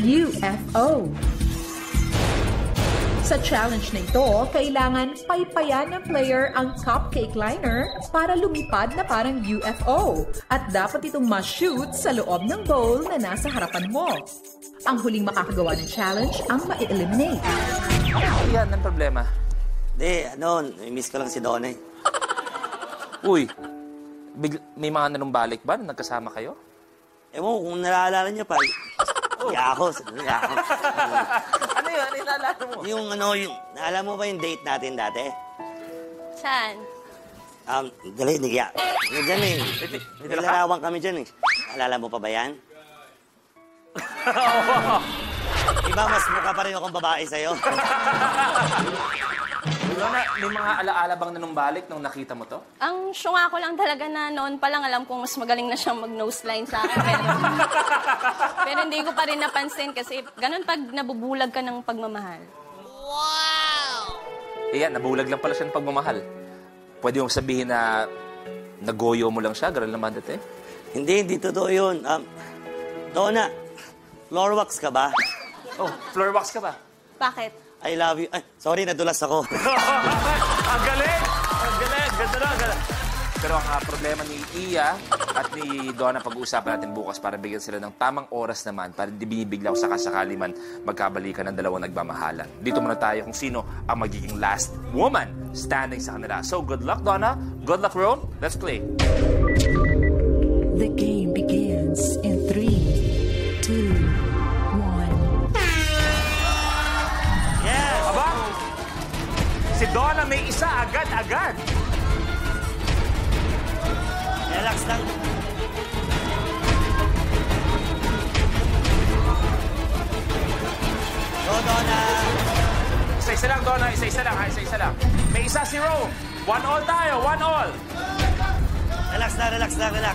UFO. Sa challenge na ito, kailangan paypayan ng player ang cupcake liner para lumipad na parang UFO at dapat itong ma-shoot sa loob ng bowl na nasa harapan mo. Ang huling makakagawa ng challenge ang ma-eliminate. Yan ang problema. Hindi, miss ko lang si Donna. Uy, may mga nanumbalik ba nung nagkasama kayo? Ewan ko kung naalala niya pa. Iya ako. Ano yun? Ano yung naalala mo? Naalala mo ba yung date natin dati? Saan? Dali, niya. Diyan eh. May larawan kami dyan eh. Naalala mo pa ba yan? Iba, mas mukha pa rin akong babae sa'yo. Donna, may mga alaala bang nanumbalik nung nakita mo to? Ang syunga ko lang talaga na noon pa lang alam kong mas magaling na siyang mag-noseline sa akin. Pero hindi ko pa rin napansin kasi ganun pag nabubulag ka ng pagmamahal. Wow! Nabulag lang pala siya ng pagmamahal. Pwede mong sabihin na nagoyo mo lang siya? Ganun naman dati? Hindi totoo yun. Donna, floor wax ka ba? Oh, floor wax ka ba? Bakit? I love you. Ay, sorry, nadulas ako. Ang galing! Ang galing! Ganda na, ganda. Pero ang problema ni Iya at ni Donna, pag-uusapan natin bukas para bigyan sila ng tamang oras naman para di binibigla ko sakasakali man magkabalikan ng dalawang nagmamahalan. Dito muna tayo kung sino ang magiging last woman standing sa kanila. So, good luck, Donna. Good luck, Ron. Let's play. The game begins in 3, 2, 1. Si Donna may isa agad-agad. Relax lang. Go, Donna. Isa-isa lang, Donna. Isa-isa lang, ha? Isa-isa lang. May isa si Rome. 1-all tayo. 1-all. Relax lang.